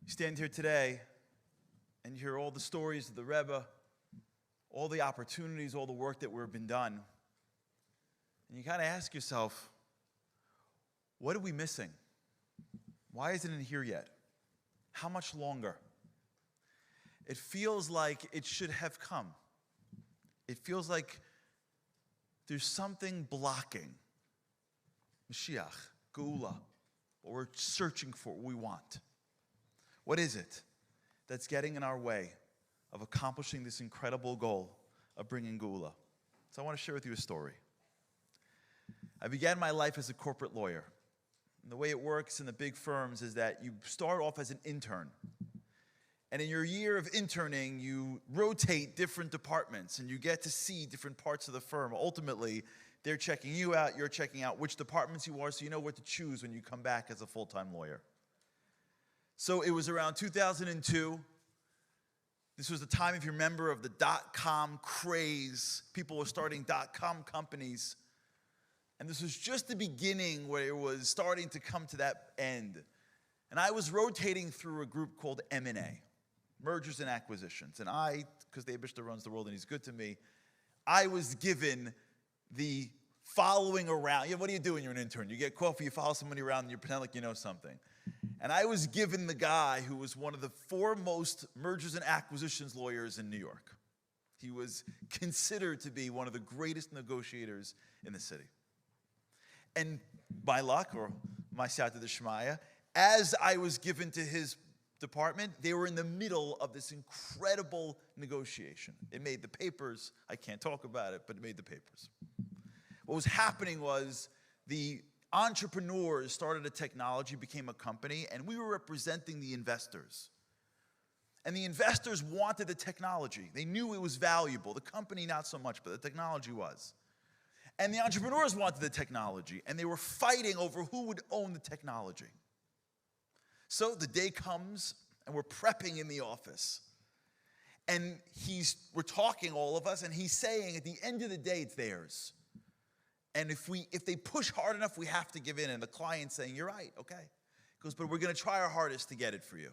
You stand here today and you hear all the stories of the Rebbe, all the opportunities, all the work that we've been done. And you kind of ask yourself, what are we missing? Why isn't it here yet? How much longer? It feels like it should have come. It feels like there's something blocking Moshiach, Geula, what we're searching for, what we want. What is it that's getting in our way of accomplishing this incredible goal of bringing Geula? So I want to share with you a story. I began my life as a corporate lawyer. And the way it works in the big firms is that you start off as an intern. And in your year of interning, you rotate different departments and you get to see different parts of the firm. Ultimately, they're checking you out, you're checking out which departments you are, so you know what to choose when you come back as a full-time lawyer. So it was around 2002. This was the time, if you remember, of the dot-com craze. People were starting dot-com companies. And this was just the beginning where it was starting to come to that end. And I was rotating through a group called M&A, Mergers and Acquisitions. And I, because the Abishta runs the world and he's good to me, I was given the following around. What do you do when you're an intern? You get coffee, you follow somebody around, and you pretend like you know something. And I was given the guy who was one of the foremost mergers and acquisitions lawyers in New York. He was considered to be one of the greatest negotiators in the city. And by luck, or my siyata d'shmaya, as I was given to his department, they were in the middle of this incredible negotiation. It made the papers. I can't talk about it, but it made the papers. What was happening was the entrepreneurs started a technology, became a company, and we were representing the investors. And the investors wanted the technology. They knew it was valuable. The company, not so much, but the technology was. And the entrepreneurs wanted the technology, and they were fighting over who would own the technology. So the day comes, and we're prepping in the office. And we're talking, all of us, and he's saying, at the end of the day, it's theirs. And if they push hard enough, we have to give in. And the client's saying, you're right, okay. He goes, but we're going to try our hardest to get it for you.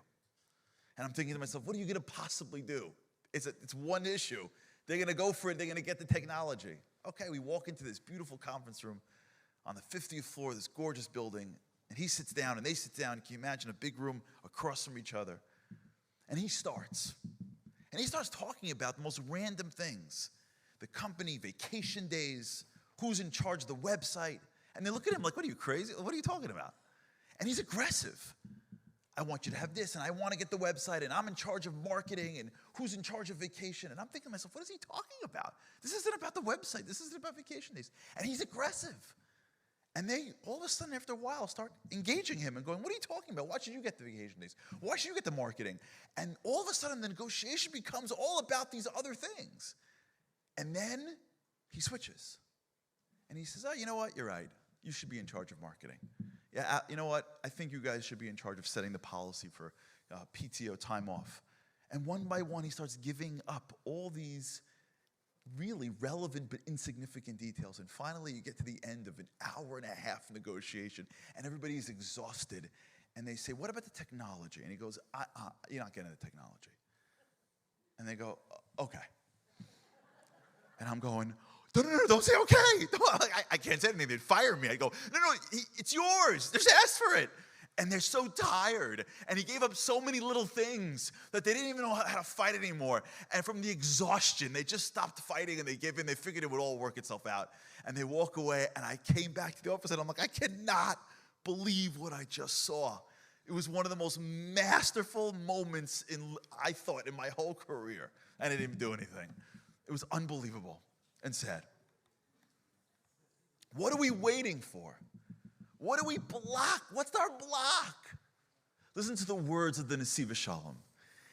And I'm thinking to myself, what are you going to possibly do? It's one issue. They're going to go for it. They're going to get the technology. Okay, we walk into this beautiful conference room on the 50th floor of this gorgeous building. And he sits down and they sit down. Can you imagine a big room across from each other? And he starts. And he starts talking about the most random things. The company, vacation days, who's in charge of the website. And they look at him like, what are you, crazy? What are you talking about? And he's aggressive. I want you to have this, and I want to get the website, and I'm in charge of marketing, and who's in charge of vacation? And I'm thinking to myself, what is he talking about? This isn't about the website. This isn't about vacation days. And he's aggressive. And they, all of a sudden, after a while, start engaging him and going, what are you talking about? Why should you get the vacation days? Why should you get the marketing? And all of a sudden, the negotiation becomes all about these other things. And then he switches. And he says, oh, you know what? You're right. You should be in charge of marketing. Yeah, you know what? I think you guys should be in charge of setting the policy for PTO time off. And one by one, he starts giving up all these really relevant but insignificant details. And finally, you get to the end of an hour and a half negotiation, and everybody's exhausted. And they say, what about the technology? And he goes, you're not getting the technology. And they go, okay. And I'm going, no, don't say okay. I can't say anything. They'd fire me. I go, no, it's yours. Just ask for it. And they're so tired. And he gave up so many little things that they didn't even know how to fight anymore. And from the exhaustion, they just stopped fighting and they gave in. They figured it would all work itself out. And they walk away. And I came back to the office and I'm like, I cannot believe what I just saw. It was one of the most masterful moments I thought in my whole career. And I didn't do anything. It was unbelievable and sad. What are we waiting for? What do we block? What's our block? Listen to the words of the Nesiva Shalom.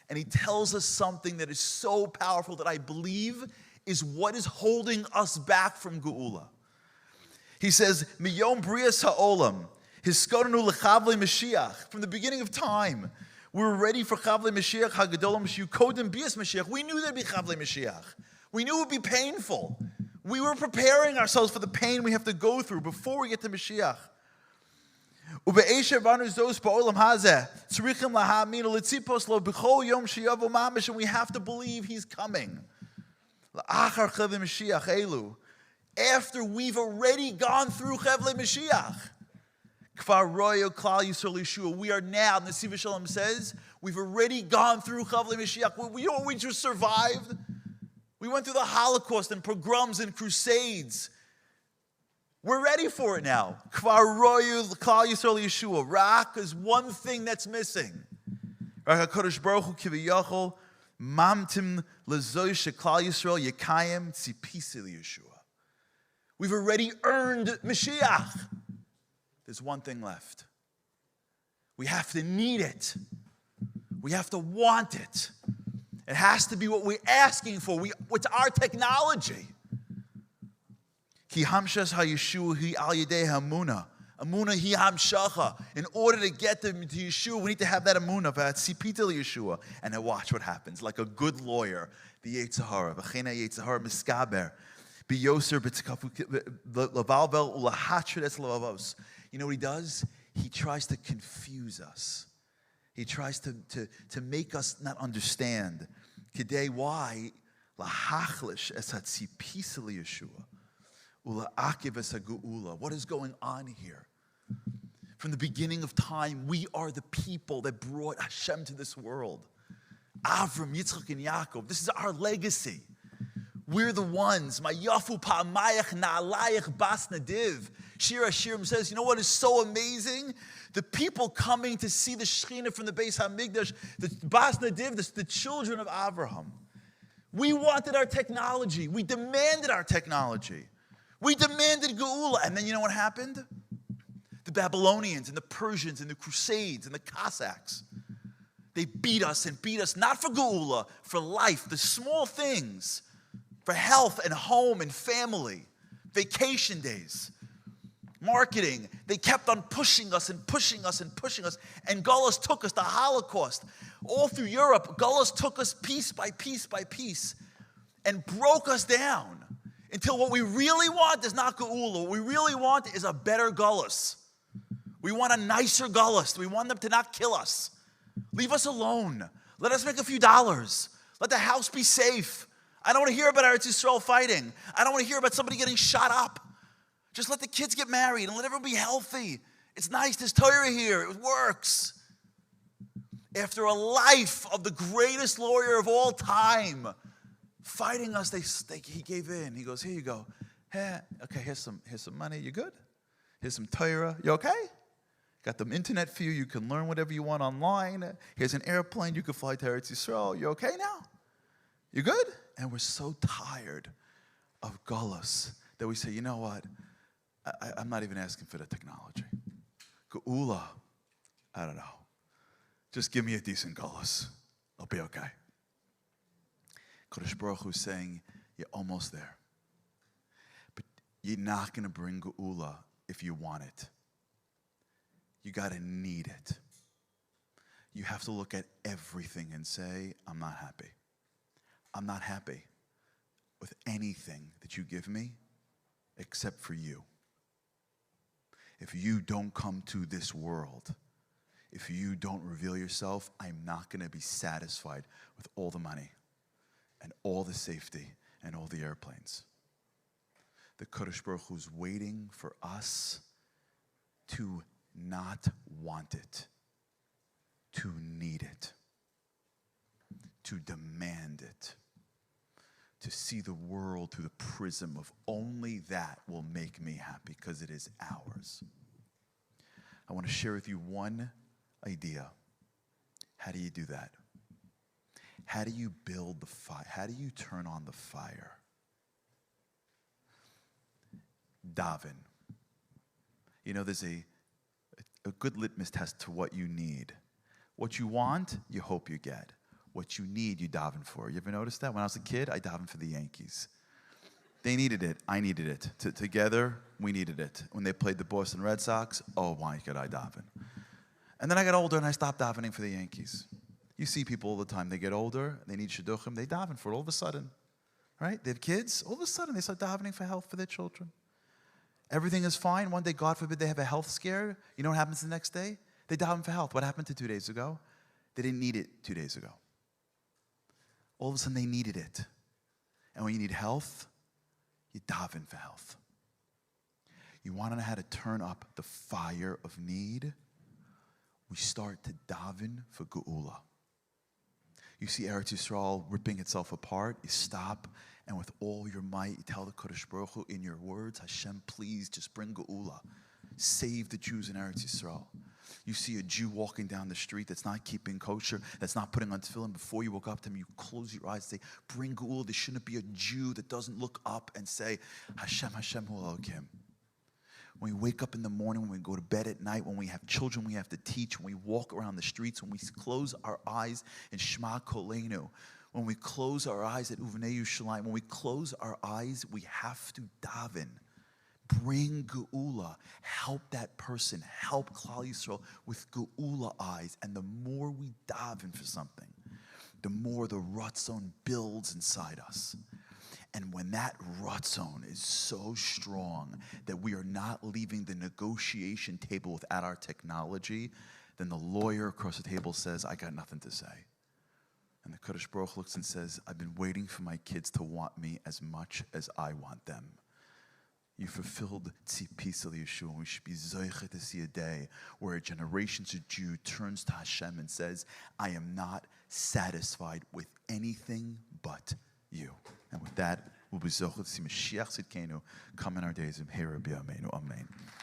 And he tells us something that is so powerful that I believe is what is holding us back from Geula. He says, Miyom Brias Ha'olam, Hiskodenu L'Chavlei Mashiach. From the beginning of time, we were ready for Chavlei Mashiach, Hagadolam Mashiach, Kodem Bias Mashiach. We knew there'd be Chavlei Mashiach. We knew it would be painful. We were preparing ourselves for the pain we have to go through before we get to Mashiach. ובאשר בנו זוס בעולם הזה, צריכים להאמין ולציפוס לו בכל יום שיבוא ממש, and we have to believe he's coming. לאחר חבלי משיח אלו, after we've already gone through חבלי משיח. כפר רויו כלל ישראל ישוע. We are now, Nesiv Shalom says, we've already gone through חבלי משיח. We just survived. We went through the Holocaust and pogroms and crusades. We're ready for it now. Kvar royu klal Yisrael Yeshua. Rak is one thing that's missing. Rak HaKadosh Baruch Hu kiviyachol mamtim lezoy sheklal Yisrael yekayim tzipisi Yeshua. We've already earned Mashiach. There's one thing left. We have to need it. We have to want it. It has to be what we're asking for. What's our technology? Ki hamshas ha-Yeshua hi al yedei hamuna. Amuna hi hamshacha. In order to get them to Yeshua, we need to have that amuna. V'atzipita Yeshua. And then watch what happens. Like a good lawyer, the Yetzirah, v'chena Yetzirah miskaber, b'yoser b'tzikafu levalvel ulahachred es levavos. You know what he does? He tries to confuse us. He tries to make us not understand. Today, why? Lahachlish es hatzipisa Yeshua. What is going on here? From the beginning of time, we are the people that brought Hashem to this world. Avram, Yitzchak, and Yaakov. This is our legacy. We're the ones. Mayafu pa'amayach na'alayach bas nadiv. Shir Hashirim says, you know what is so amazing? The people coming to see the Shekhinah from the Beis HaMikdash, the bas nadiv, the children of Avraham. We wanted our technology. We demanded our technology. We demanded Geula. And then you know what happened? The Babylonians and the Persians and the Crusades and the Cossacks. They beat us not for Geula, for life, the small things, for health and home and family, vacation days, marketing. They kept on pushing us and pushing us and pushing us. And Gullus took us, the Holocaust, all through Europe. Gullus took us piece by piece by piece and broke us down. Until what we really want is not Geula. What we really want is a better Gullus. We want a nicer Gullus. We want them to not kill us. Leave us alone. Let us make a few dollars. Let the house be safe. I don't want to hear about Eretz Yisrael fighting. I don't want to hear about somebody getting shot up. Just let the kids get married and let everyone be healthy. It's nice. There's Torah here. It works. After a life of the greatest lawyer of all time, fighting us, he gave in. He goes, here you go. Hey, okay, here's some money. You good? Here's some Torah. You okay? Got the internet for you. You can learn whatever you want online. Here's an airplane. You can fly to Eretz Yisrael. You okay now? You good? And we're so tired of Gullus that we say, you know what? I'm not even asking for the technology. Geula, I don't know. Just give me a decent Gullus. I'll be okay. Kodesh Baruch Hu is saying, you're almost there. But you're not going to bring Geula if you want it. You got to need it. You have to look at everything and say, I'm not happy. I'm not happy with anything that you give me except for you. If you don't come to this world, if you don't reveal yourself, I'm not going to be satisfied with all the money and all the safety and all the airplanes. The Kodesh Baruch Hu is waiting for us to not want it, to need it, to demand it, to see the world through the prism of only that will make me happy because it is ours. I want to share with you one idea. How do you do that? How do you build the fire? How do you turn on the fire? Daven. You know, there's a good litmus test to what you need. What you want, you hope you get. What you need, you daven for. You ever notice that? When I was a kid, I davened for the Yankees. They needed it. I needed it. Together, we needed it. When they played the Boston Red Sox, oh my God, I daven. And then I got older and I stopped davening for the Yankees. You see people all the time. They get older, they need shidduchim, they daven for it all of a sudden. Right? They have kids, all of a sudden they start davening for health for their children. Everything is fine. One day, God forbid, they have a health scare. You know what happens the next day? They daven for health. What happened to 2 days ago? They didn't need it 2 days ago. All of a sudden, they needed it. And when you need health, you daven for health. You want to know how to turn up the fire of need? We start to daven for geula. You see Eretz Yisrael ripping itself apart, you stop, and with all your might, you tell the Kodesh Baruch Hu in your words, Hashem, please just bring geula. Save the Jews in Eretz Yisrael. You see a Jew walking down the street that's not keeping kosher, that's not putting on tefillin. Before you walk up to him, you close your eyes and say, bring geula. There shouldn't be a Jew that doesn't look up and say, Hashem, Hashem, Hu Elokim. When we wake up in the morning, when we go to bed at night, when we have children we have to teach, when we walk around the streets, when we close our eyes in Shema Kolenu, when we close our eyes at Uvnei Yerushalayim, when we close our eyes, we have to daven. Bring geula. Help that person. Help Klal Yisrael with geula eyes. And the more we daven for something, the more the ratzon builds inside us. And when that ratzon is so strong that we are not leaving the negotiation table without our technology, then the lawyer across the table says, I got nothing to say. And the Kodesh Baruch looks and says, I've been waiting for my kids to want me as much as I want them. You fulfilled tzipis al Yeshua. We should be zoiche to see a day where a generation of Jew turns to Hashem and says, I am not satisfied with anything but you. And with that, we'll be zoiche to see Moshiach Tzidkenu come in our days of Harary. Amen.